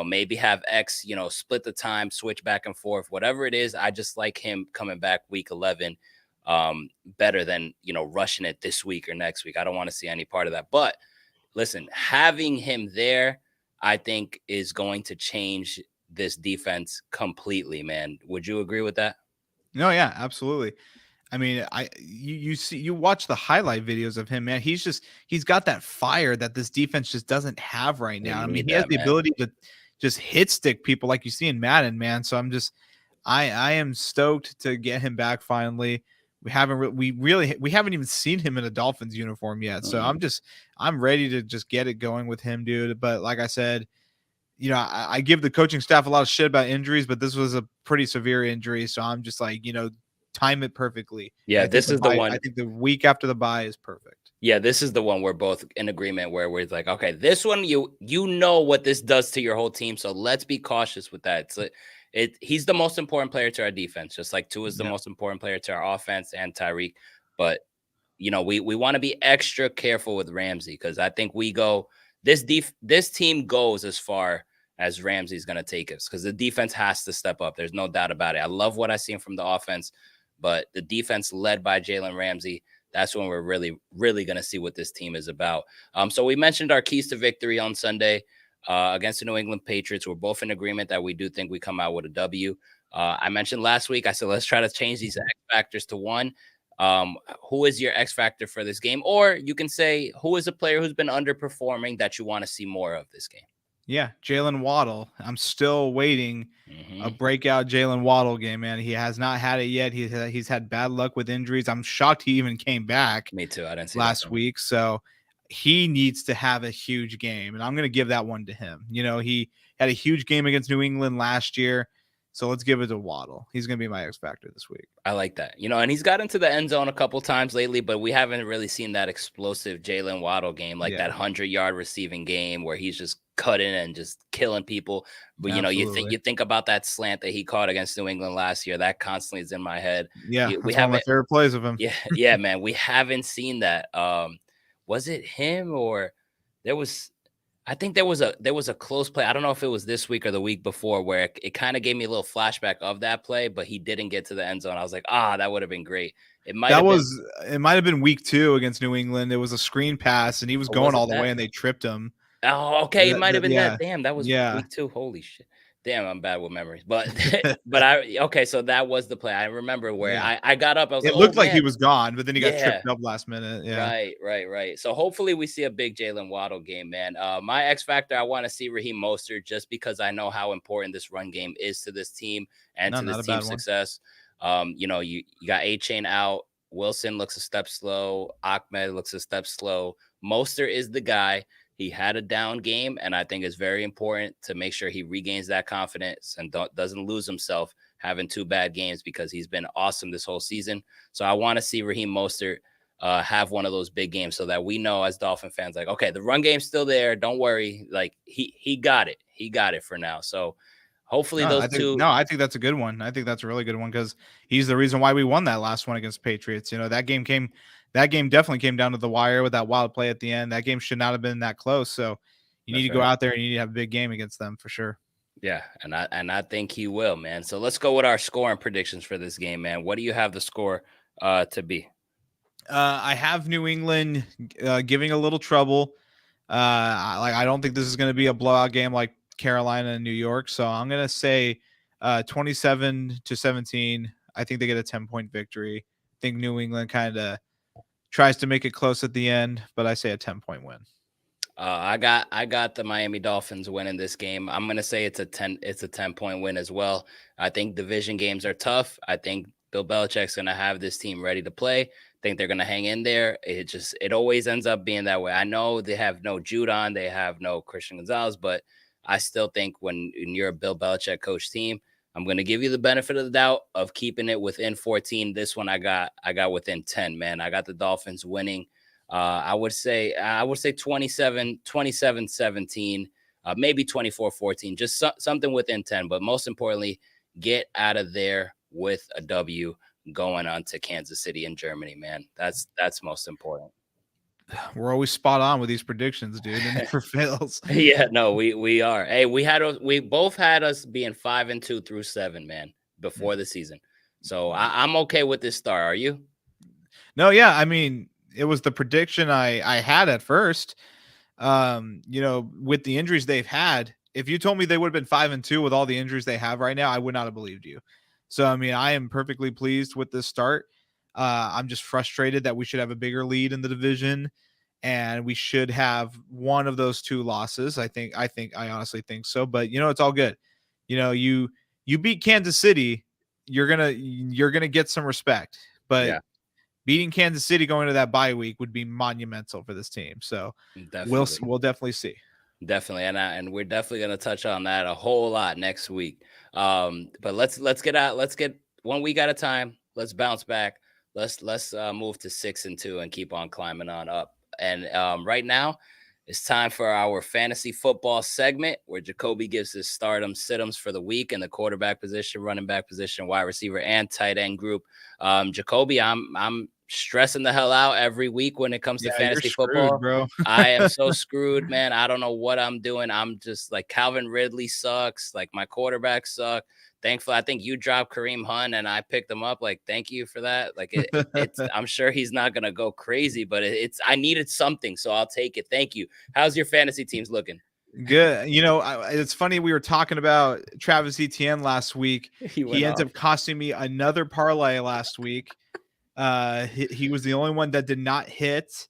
maybe have X, split the time, switch back and forth, whatever it is. I just like him coming back week 11 better than, rushing it this week or next week. I don't want to see any part of that. But listen, having him there, I think, is going to change this defense completely, man. Would you agree with that? No, yeah, absolutely. I mean, you watch the highlight videos of him, man. He's got that fire that this defense just doesn't have right now. I mean, he has the ability to just hit stick people like you see in Madden, man. So I am stoked to get him back finally. We haven't even seen him in a Dolphins uniform yet. So I'm ready to just get it going with him, dude. But like I said, I give the coaching staff a lot of shit about injuries, but this was a pretty severe injury. So I'm just like, time it perfectly. Yeah, this is the one. I think the week after the bye is perfect. Yeah, this is the one we're both in agreement where we're like, okay, this one, you know what this does to your whole team. So let's be cautious with that. He's the most important player to our defense, just like Tua is the most important player to our offense and Tyreek. But we want to be extra careful with Ramsey, because I think this team goes as far as Ramsey's going to take us, because the defense has to step up. There's no doubt about it. I love what I seen from the offense, but the defense led by Jalen Ramsey, that's when we're really, really going to see what this team is about. So we mentioned our keys to victory on Sunday against the New England Patriots. We're both in agreement that we do think we come out with a W. I mentioned last week, I said, let's try to change these X factors to one. Who is your X factor for this game? Or you can say, who is a player who's been underperforming that you want to see more of this game? Yeah, Jalen Waddle. I'm still waiting a breakout Jalen Waddle game, man. He has not had it yet. He's had bad luck with injuries. I'm shocked he even came back. Me too. I didn't see last week. So he needs to have a huge game, and I'm going to give that one to him. He had a huge game against New England last year. So let's give it to Waddle. He's going to be my X factor this week. I like that. And he's got into the end zone a couple times lately, but we haven't really seen that explosive Jalen Waddle game, like that 100-yard receiving game where he's just cutting and just killing people. But, you think about that slant that he caught against New England last year. That constantly is in my head. Yeah, that's one of my favorite plays of him. Yeah, man. We haven't seen that. Was it him or I think there was a close play. I don't know if it was this week or the week before where it kind of gave me a little flashback of that play, but he didn't get to the end zone. I was like, that would have been great. It might have been week 2 against New England. It was a screen pass and he was going all the way and they tripped him. Oh, okay. It might have been that. Damn, that was week 2. Holy shit. Damn, I'm bad with memories. But so that was the play. I remember where I got up. I was it looked like he was gone, but then he got tripped up last minute. Yeah. Right. So hopefully we see a big Jalen Waddle game, man. My X factor, I want to see Raheem Mostert, just because I know how important this run game is to this team and to this team's success. You got A-Chain out. Wilson looks a step slow. Ahmed looks a step slow. Mostert is the guy. He had a down game, and I think it's very important to make sure he regains that confidence and doesn't lose himself having 2 bad games, because he's been awesome this whole season. So I want to see Raheem Mostert have one of those big games, so that we know as Dolphin fans, like, okay, the run game's still there. Don't worry. Like, he got it. He got it for now. So Hopefully No, those two. I think that's a good one. I think that's a really good one because he's the reason why we won that last one against Patriots. You know, that game definitely came down to the wire with that wild play at the end. That game should not have been that close. So you need That's to go right. out there and you need to have a big game against them for sure. Yeah, and I think he will, man. So let's go with our scoring predictions for this game, man. What do you have the score to be? I have New England giving a little trouble. I don't think this is going to be a blowout game like Carolina and New York. So I'm going to say 27-17. I think they get a 10-point victory. I think New England kind of tries to make it close at the end, but I say a 10-point win. I got the Miami Dolphins winning this game. I'm gonna say it's a 10-point win as well. I think division games are tough. I think Bill Belichick's gonna have this team ready to play. I think they're gonna hang in there. It always ends up being that way. I know they have no Judon, they have no Christian Gonzalez, but I still think when you're a Bill Belichick coach team, I'm gonna give you the benefit of the doubt of keeping it within 14. This one I got within 10, man. I got the Dolphins winning. I would say 27-17, maybe 24-14, just something within 10. But most importantly, get out of there with a W going on to Kansas City in Germany, man. That's most important. We're always spot on with these predictions, dude. It never fails. Yeah, no, we are. Hey, we both had us being 5-2 through 7, man, before the season. So I'm okay with this start. Are you? No, yeah. I mean, it was the prediction I had at first. You know, with the injuries they've had, if you told me they would have been 5-2 with all the injuries they have right now, I would not have believed you. So, I mean, I am perfectly pleased with this start. I'm just frustrated that we should have a bigger lead in the division and we should have one of those two losses. I honestly think so, but you know, it's all good. You know, you beat Kansas City, you're gonna get some respect, but Yeah, beating Kansas City going to that bye week would be monumental for this team. So definitely. we'll definitely see. Definitely, and we're definitely gonna touch on that a whole lot next week. But let's get out. Let's get 1 week at a time. Let's bounce back. Let's move to 6-2 and keep on climbing on up. And right now, it's time for our fantasy football segment where Jacoby gives his stardom situms for the week in the quarterback position, running back position, wide receiver, and tight end group. Jacoby, I'm stressing the hell out every week when it comes to Yeah, you're fantasy screwed, football. bro. I am so screwed, man. I don't know what I'm doing. I'm just like Calvin Ridley sucks. Like my quarterbacks suck. Thankfully, I think you dropped Kareem Hunt and I picked him up. Like, thank you for that. Like, it's. I'm sure he's not gonna go crazy, but it's. I needed something, so I'll take it. Thank you. How's your fantasy teams looking? Good. You know, it's funny. We were talking about Travis Etienne last week. He He went ends off. up costing me another parlay last week. He was the only one that did not hit.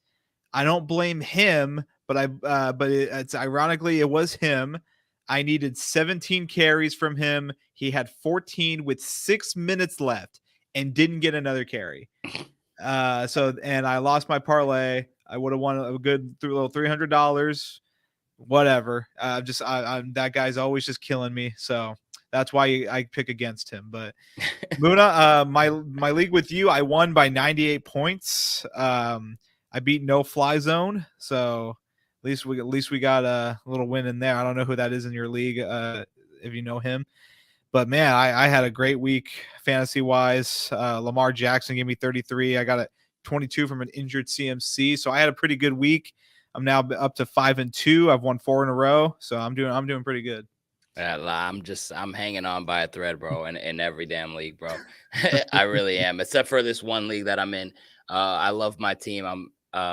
I don't blame him, but it's ironically it was him. I needed 17 carries from him. He had 14 with 6 minutes left and didn't get another carry. And I lost my parlay. I would have won a good little $300. Whatever. I'm that guy's always just killing me. So that's why I pick against him. But Muna, my league with you, I won by 98 points. I beat No Fly Zone, so at least we got a little win in there. I don't know who that is in your league, if you know him, but man, I had a great week fantasy wise. Lamar Jackson gave me 33. I got a 22 from an injured CMC, so I had a pretty good week. I'm now up to 5-2. I've won 4 in a row, so I'm doing pretty good. I'm hanging on by a thread, bro, in every damn league, bro. I really am, except for this one league that I'm in. I love my team. I'm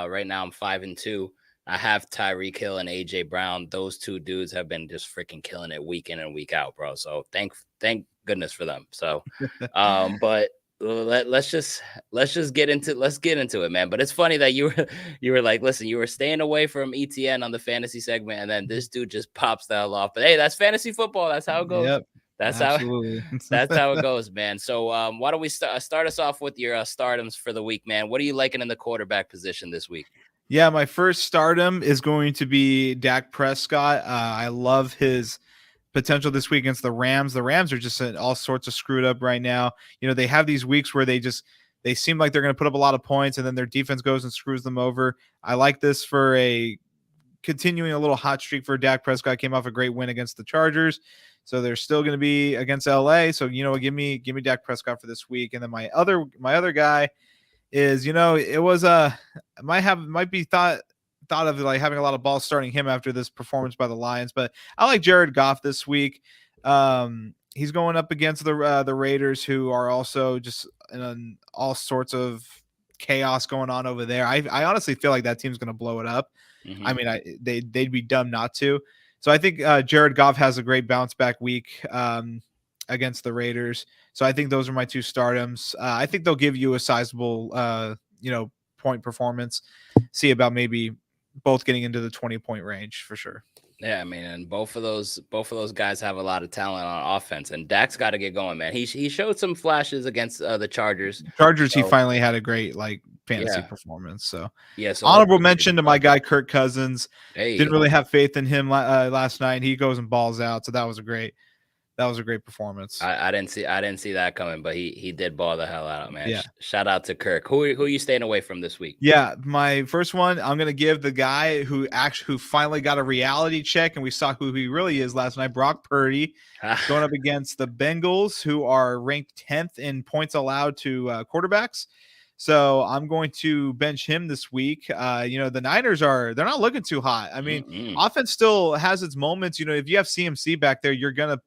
right now I'm 5-2. I have Tyreek Hill and AJ Brown. Those two dudes have been just freaking killing it week in and week out, bro. So thank goodness for them. So but let's get into it, man. But it's funny that you were like, listen, you were staying away from ETN on the fantasy segment, and then this dude just pops the hell off. But hey, that's fantasy football. That's how it goes. Yep, That's how absolutely. that's how it goes, man. So why don't we start us off with your stardoms for the week, man? What are you liking in the quarterback position this week? Yeah, my first stardom is going to be Dak Prescott. I love his potential this week against the Rams. The Rams are just all sorts of screwed up right now. You know, they have these weeks where they seem like they're going to put up a lot of points and then their defense goes and screws them over. I like this for a continuing a little hot streak for Dak Prescott. Came off a great win against the Chargers, so they're still going to be against LA. So give me Dak Prescott for this week. And then my other guy is, it was might be thought of like having a lot of balls starting him after this performance by the Lions, but I like Jared Goff this week. He's going up against the Raiders, who are also just in all sorts of chaos going on over there. I honestly feel like that team's going to blow it up. Mm-hmm. I mean, they'd be dumb not to. So I think Jared Goff has a great bounce back week against the Raiders. So I think those are my two stardoms. I think they'll give you a sizable, point performance. See about maybe both getting into the 20-point range for sure. Yeah, I mean, and both of those guys have a lot of talent on offense, and Dak's got to get going, man. He showed some flashes against the Chargers. He finally had a great fantasy performance. So So honorable mention to my guy Kirk Cousins. Hey. Didn't really have faith in him last night. He goes and balls out, so that was a great performance. I didn't see that coming, but he did ball the hell out, man. Yeah. Shout out to Kirk. Who are you staying away from this week? Yeah, my first one, I'm gonna give the guy who finally got a reality check, and we saw who he really is last night. Brock Purdy going up against the Bengals, who are ranked 10th in points allowed to quarterbacks. So I'm going to bench him this week. The Niners they're not looking too hot. I mean, offense still has its moments. If you have CMC back there, you're gonna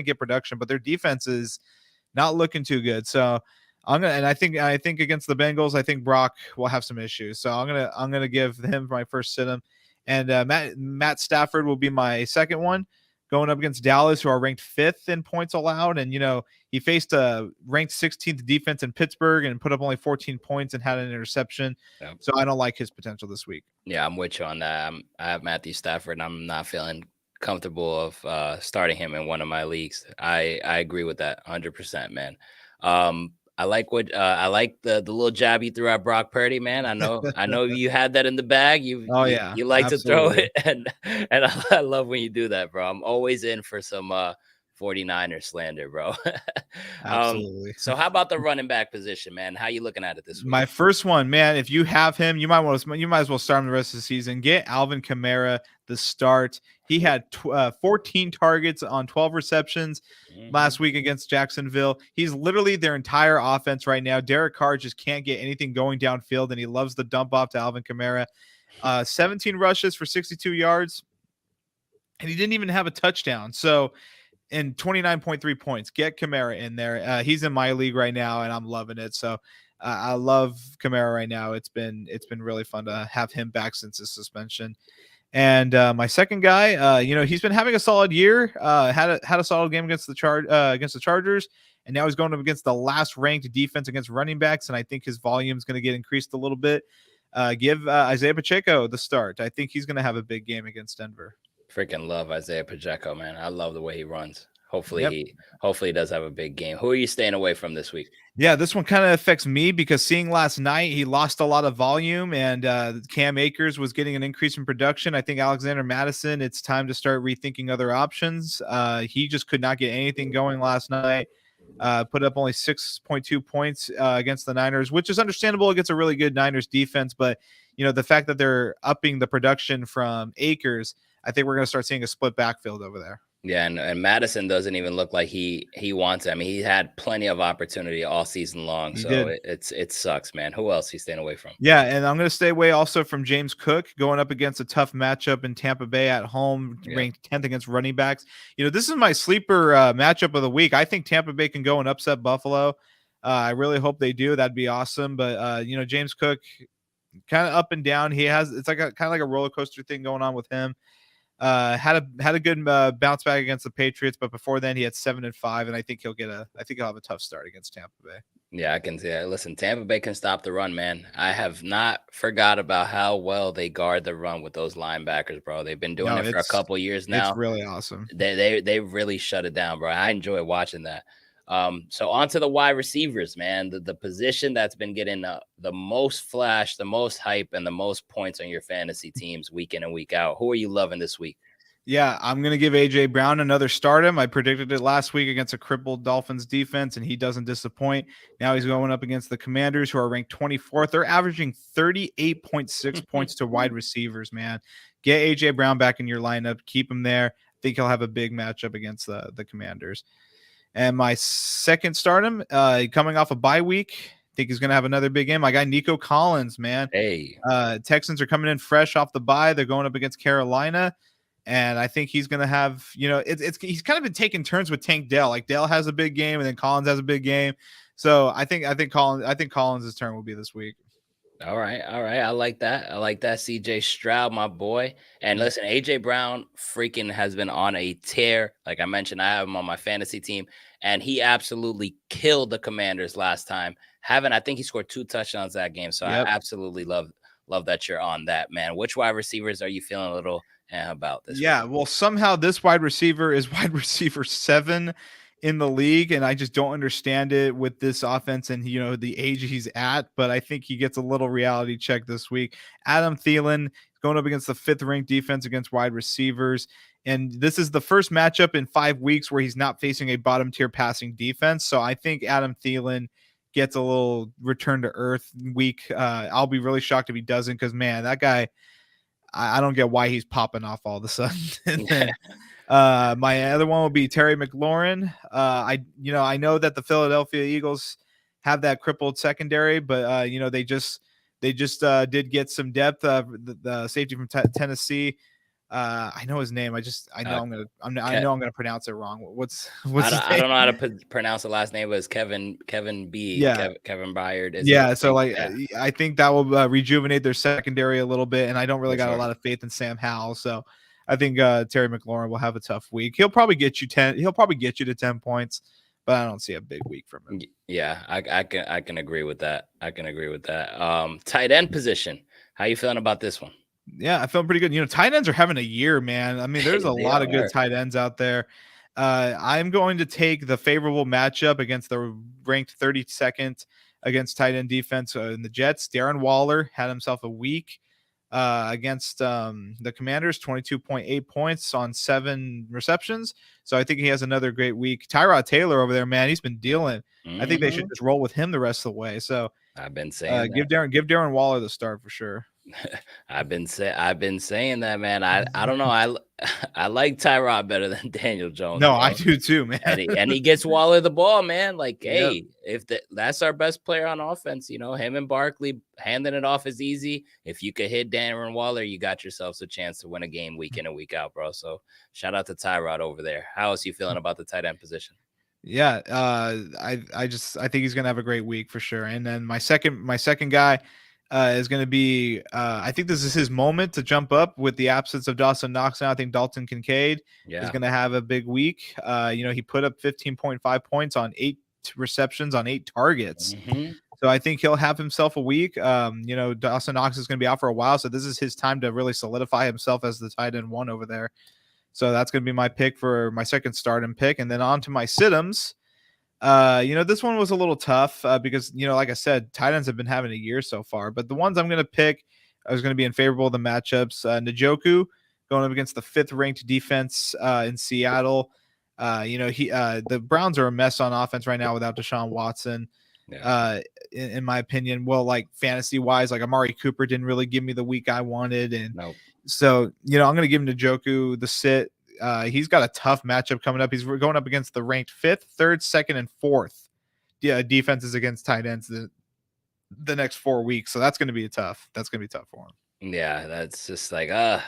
get production, but their defense is not looking too good. So I think against the Bengals, I think Brock will have some issues. So I'm gonna give him my first sit-em. And Matt Stafford will be my second one, going up against Dallas, who are ranked 5th in points allowed. And, he faced a ranked 16th defense in Pittsburgh and put up only 14 points and had an interception. Yep. So I don't like his potential this week. Yeah, I'm with you on that. I have Matthew Stafford, and I'm not feeling comfortable of starting him in one of my leagues. I agree with that 100%, man. I like the little jab you threw at Brock Purdy, man. I know you had that in the bag. You like to throw it, and I love when you do that, bro. I'm always in for some 49er slander, bro. Absolutely. So how about the running back position, man? How you looking at it this week? My first one, man, if you have him, you might as well start him the rest of the season. Get Alvin Kamara the start. He had 14 targets on 12 receptions last week against Jacksonville. He's literally their entire offense right now. Derek Carr just can't get anything going downfield, and he loves the dump off to Alvin Kamara. 17 rushes for 62 yards, and he didn't even have a touchdown. So, and 29.3 points. Get Kamara in there. He's in my league right now, and I'm loving it. So I love Kamara right now. It's been really fun to have him back since his suspension. And my second guy, he's been having a solid year. Had a solid game against the Chargers, and now he's going up against the last ranked defense against running backs. And I think his volume is going to get increased a little bit. Give Isaiah Pacheco the start. I think he's going to have a big game against Denver. Freaking love Isaiah Pacheco, man. I love the way he runs. Hopefully he does have a big game. Who are you staying away from this week? Yeah, this one kind of affects me because seeing last night, he lost a lot of volume, and Cam Akers was getting an increase in production. I think Alexander Mattison, it's time to start rethinking other options. He just could not get anything going last night. Put up only 6.2 points against the Niners, which is understandable against a really good Niners defense. But, the fact that they're upping the production from Akers, I think we're going to start seeing a split backfield over there. Yeah, and Madison doesn't even look like he wants it. I mean, he had plenty of opportunity all season long, so it sucks, man. Who else he's staying away from? Yeah, and I'm going to stay away also from James Cook, going up against a tough matchup in Tampa Bay at home, ranked 10th against running backs. This is my sleeper matchup of the week. I think Tampa Bay can go and upset Buffalo. I really hope they do. That'd be awesome. But James Cook, kind of up and down. It's like kind of like a roller coaster thing going on with him. Had a good bounce back against the Patriots, but before then he had 7-5, and I think he'll have a tough start against Tampa Bay. Yeah, I can see that. Listen, Tampa Bay can stop the run, man. I have not forgot about how well they guard the run with those linebackers, bro. They've been doing it for a couple years now. It's really awesome. They really shut it down, bro. I enjoy watching that. So on to the wide receivers, man. The position that's been getting the most flash, the most hype, and the most points on your fantasy teams week in and week out. Who are you loving this week? Yeah, I'm going to give A.J. Brown another stardom. I predicted it last week against a crippled Dolphins defense, and he doesn't disappoint. Now he's going up against the Commanders, who are ranked 24th. They're averaging 38.6 points to wide receivers, man. Get AJ Brown back in your lineup. Keep him there. I think he'll have a big matchup against the Commanders. And my second stardom, coming off a bye week, I think he's going to have another big game. My guy Nico Collins, man. Hey, Texans are coming in fresh off the bye. They're going up against Carolina. And I think he's going to have, he's kind of been taking turns with Tank Dell. Like Dell has a big game and then Collins has a big game. So I think Collins' turn will be this week. all right. I like that. CJ Stroud, my boy. And listen, AJ Brown freaking has been on a tear. Like I mentioned, I have him on my fantasy team, and he absolutely killed the Commanders last time. I think he scored 2 touchdowns that game. So I absolutely love that you're on that, man. Which wide receivers are you feeling a little about this week? Well, somehow this wide receiver is wide receiver 7 in the league, and I just don't understand it with this offense and the age he's at. But I think he gets a little reality check this week. Adam Thielen going up against the 5th ranked defense against wide receivers, and this is the first matchup in 5 weeks where he's not facing a bottom tier passing defense. So I think Adam Thielen gets a little return to earth week. I'll be really shocked if he doesn't, because man, that guy, I don't get why he's popping off all of a sudden. And then my other one will be Terry McLaurin. I know that the Philadelphia Eagles have that crippled secondary, but they just did get some depth. The safety from Tennessee. I know his name. I know I'm gonna pronounce it wrong. What's I don't know how to pronounce the last name, but it's Kevin B. Yeah. Kevin Byard. I think that will rejuvenate their secondary a little bit, and I don't really got a lot of faith in Sam Howell. So I think Terry McLaurin will have a tough week. He'll probably get you 10. He'll probably get you to 10 points, but I don't see a big week from him. Yeah, I can agree with that. Tight end position. How you feeling about this one? Yeah, I feel pretty good. Tight ends are having a year, man. I mean, there's a lot of good tight ends out there. I'm going to take the favorable matchup against the ranked 32nd against tight end defense in the Jets. Darren Waller had himself a week against the Commanders, 22.8 points on 7 receptions. So I think he has another great week. Tyrod Taylor over there, man, he's been dealing. I think they should just roll with him the rest of the way. So I've been saying give Darren Waller the start for sure. I've been saying that, man. I don't know. I like Tyrod better than Daniel Jones. No, bro. I do too, man. and he gets Waller the ball, man. Like, hey, if that's our best player on offense, him and Barkley handing it off is easy. If you could hit Darren Waller, you got yourselves a chance to win a game week in and week out, bro. So shout out to Tyrod over there. How is you feeling about the tight end position? Yeah, I think he's gonna have a great week for sure. And then my second guy is going to be, I think this is his moment to jump up with the absence of Dawson Knox. Now I think Dalton Kincaid is going to have a big week. He put up 15.5 points on 8 receptions on 8 targets. So I think he'll have himself a week. Dawson Knox is going to be out for a while, so this is his time to really solidify himself as the tight end 1 over there. So that's going to be my pick for my second stardom pick. And then on to my situms. This one was a little tough because, like I said, tight ends have been having a year so far, but the ones I'm going to pick is going to be in favorable of the matchups. Njoku going up against the 5th ranked defense in Seattle. The Browns are a mess on offense right now without Deshaun Watson. In my opinion, well, like fantasy wise, like Amari Cooper didn't really give me the week I wanted. And so, I'm going to give him Njoku the sit. He's got a tough matchup coming up. He's going up against the ranked 5th, 3rd, 2nd, and 4th defenses against tight ends the next 4 weeks. So that's going to be tough. That's going to be tough for him. Yeah, that's just like, I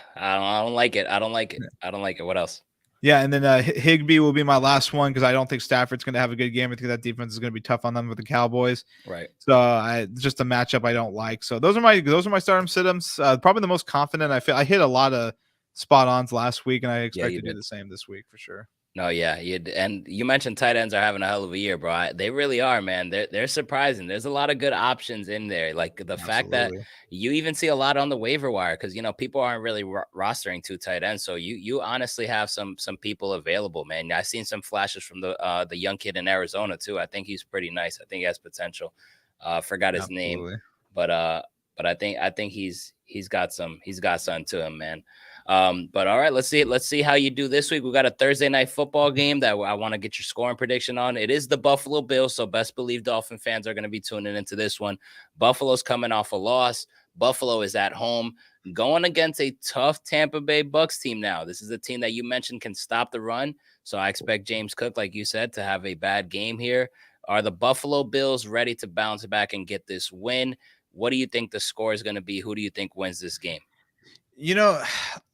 don't like it. I don't like it. What else? Yeah, and then Higbee will be my last one because I don't think Stafford's going to have a good game. I think that defense is going to be tough on them with the Cowboys. Right. So just a matchup I don't like. So those are my stardom situms. Probably the most confident I feel. I hit a lot of spot ons last week, and I expect to do the same this week for sure. No, yeah, and you mentioned tight ends are having a hell of a year, bro. They really are, man. They're surprising. There's a lot of good options in there, like the fact that you even see a lot on the waiver wire because people aren't really rostering 2 tight ends. So you honestly have some people available, man. I've seen some flashes from the young kid in Arizona too. I think he's pretty nice. I think he has potential. Forgot his name, but I think he's got something to him, man. But all right, let's see how you do this week. We got a Thursday night football game that I want to get your scoring prediction on. It is the Buffalo Bills, so best believe Dolphin fans are going to be tuning into this one. Buffalo's coming off a loss. Buffalo is at home going against a tough Tampa Bay Bucks team now. This is a team that you mentioned can stop the run. So I expect James Cook, like you said, to have a bad game here. Are the Buffalo Bills ready to bounce back and get this win? What do you think the score is going to be? Who do you think wins this game? You know,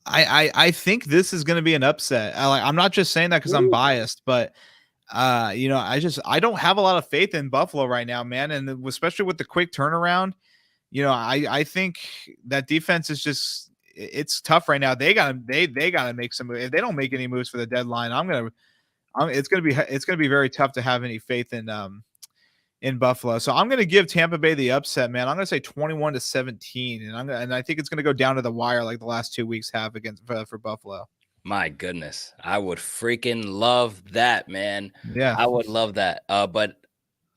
I think this is going to be an upset. I'm not just saying that because I'm Ooh. biased, but I don't have a lot of faith in Buffalo right now, man, and especially with the quick turnaround. I think that defense is just it's tough right now. They gotta make some. If they don't make any moves for the deadline, it's gonna be very tough to have any faith in Buffalo. So I'm gonna give Tampa Bay the upset, man. I'm gonna say 21-17, and I think it's gonna go down to the wire like the last 2 weeks have against for Buffalo. My goodness, I would freaking love that, man. Yeah, I would love that. But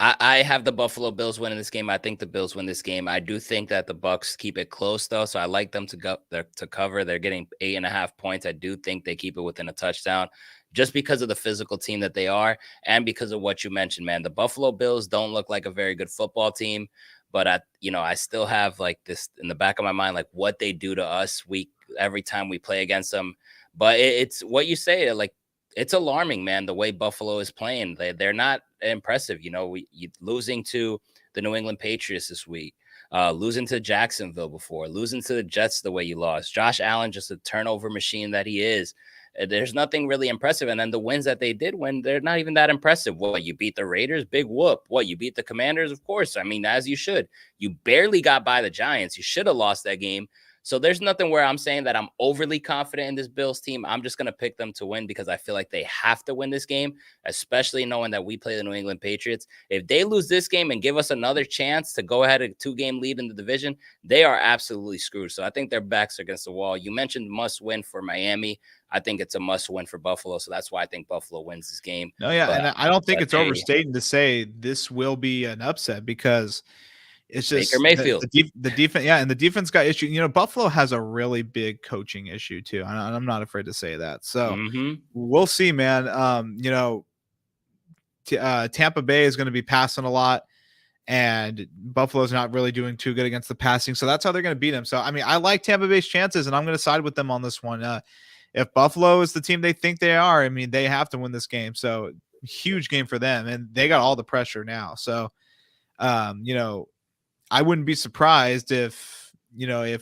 I have the Buffalo Bills winning this game. I think the Bills win this game. I do think that the Bucks keep it close though, so I like them to go there to cover. They're getting 8.5 points. I do think they keep it within a touchdown, just because of the physical team that they are, and because of what you mentioned, man. The Buffalo Bills don't look like a very good football team, but I still have like this in the back of my mind, like what they do to us week every time we play against them. But it's what you say, like it's alarming, man, the way Buffalo is playing. They're not impressive. Losing to the New England Patriots this week, losing to Jacksonville before, losing to the Jets the way you lost. Josh Allen, just a turnover machine that he is. There's nothing really impressive. And then the wins that they did win, they're not even that impressive. What, you beat the Raiders? Big whoop. What, you beat the Commanders? Of course. I mean, as you should. You barely got by the Giants. You should have lost that game. So there's nothing where I'm saying that I'm overly confident in this Bills team. I'm just going to pick them to win because I feel like they have to win this game, especially knowing that we play the New England Patriots. If they lose this game and give us another chance to go ahead a 2-game lead in the division, they are absolutely screwed. So I think their backs are against the wall. You mentioned must win for Miami. I think it's a must win for Buffalo. So that's why I think Buffalo wins this game. no, yeah, But, and I don't think but it's hey, overstating to say this will be an upset because it's Baker just Mayfield. the defense, yeah, and the defense got issue. Buffalo has a really big coaching issue too, and I'm not afraid to say that. So Mm-hmm. we'll see, man. Tampa Bay is going to be passing a lot, and Buffalo's not really doing too good against the passing. So that's how they're going to beat them. So I mean, I like Tampa Bay's chances, and I'm going to side with them on this one. If Buffalo is the team they think they are, I mean, they have to win this game. So huge game for them, and they got all the pressure now. So, um, you know, I wouldn't be surprised if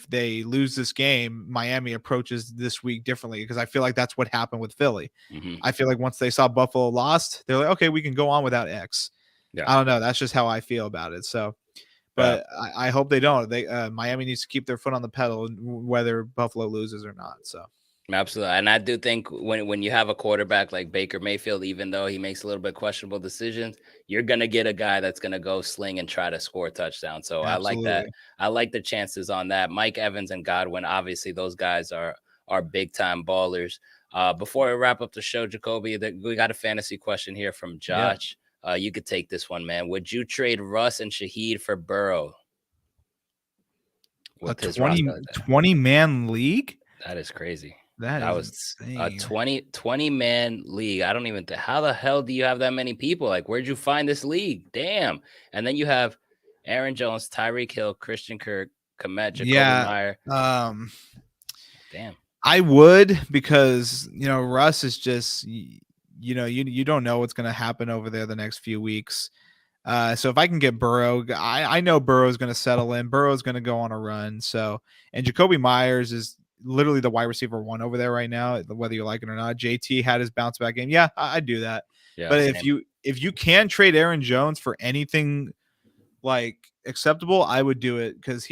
they lose this game, Miami approaches this week differently because I feel like that's what happened with Philly. Mm-hmm. I feel like once they saw Buffalo lost, they're like, okay, we can go on without X. Yeah. I don't know. That's just how I feel about it. So, Yeah. but I hope they don't. Miami needs to keep their foot on the pedal, whether Buffalo loses or not. So. Absolutely. And I do think when you have a quarterback like Baker Mayfield, even though he makes a little bit questionable decisions, you're gonna get a guy that's gonna go sling and try to score a touchdown. So I like that. Absolutely. I like the chances on that. Mike Evans and Godwin, obviously, those guys are big time ballers. Before we wrap up the show, Jacoby, we got a fantasy question here from Yeah. Josh. You could take this one, man. Would you trade Russ and Shaheed for Burrow A with his roster 20, like that? 20-man league? That is crazy. That That is was a insane. 20-man league. I don't even think, how the hell do you have that many people? Like, where'd you find this league? Damn. And then you have Aaron Jones, Tyreek Hill, Christian Kirk, Komet, Jacoby Yeah. Meyer. Um, Damn. I would because Russ is just you don't know what's going to happen over there the next few weeks. So if I can get Burrow, I know Burrow's going to settle in. Burrow's going to go on a run. So and Jacoby Myers is literally the wide receiver one over there right now, whether you like it or not. JT had his bounce back game. Yeah, I do that. Yeah, But same. if you can trade Aaron Jones for anything like acceptable, I would do it because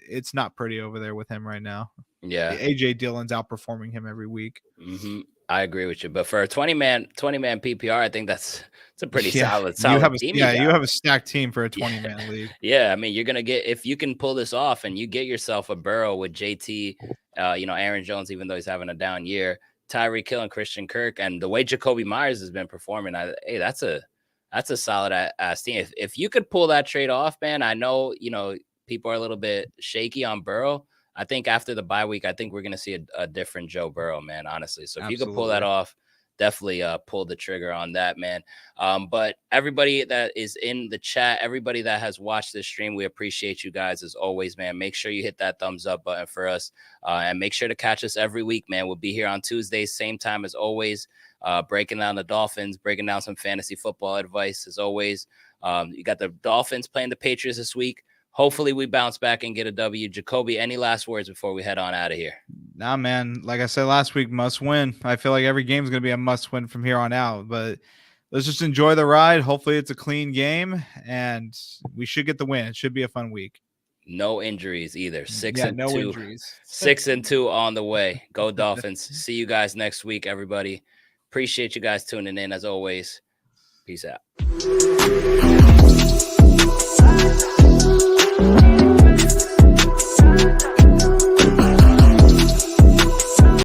it's not pretty over there with him right now. Yeah. AJ Dillon's outperforming him every week. Hmm. I agree with you. But for a 20-man PPR, I think it's a pretty Yeah, solid team you you got. have a stacked team for a Yeah. 20-man league. Yeah, I mean, you're gonna get, if you can pull this off and you get yourself a Burrow with JT, Aaron Jones, even though he's having a down year, Tyreek Hill and Christian Kirk, and the way Jacoby Myers has been performing, hey, that's a solid ass team. If you could pull that trade off, man, I know people are a little bit shaky on Burrow. I think after the bye week, I think we're gonna see a different Joe Burrow, man. Honestly, so if you could pull that Absolutely. off, definitely pull the trigger on that, man. But everybody that is in the chat, everybody that has watched this stream, we appreciate you guys as always, man. Make sure you hit that thumbs up button for us, and make sure to catch us every week, man. We'll be here on Tuesdays, same time as always, breaking down the Dolphins, breaking down some fantasy football advice as always. You got the Dolphins playing the Patriots this week. Hopefully we bounce back and get a W. Jacoby, any last words before we head on out of here? Nah, man. Like I said last week, must win. I feel like every game is going to be a must win from here on out. But let's just enjoy the ride. Hopefully it's a clean game, and we should get the win. It should be a fun week. No injuries either. 6 and no 2. Injuries. 6 and 2 on the way. Go Dolphins. See you guys next week, everybody. Appreciate you guys tuning in as always. Peace out.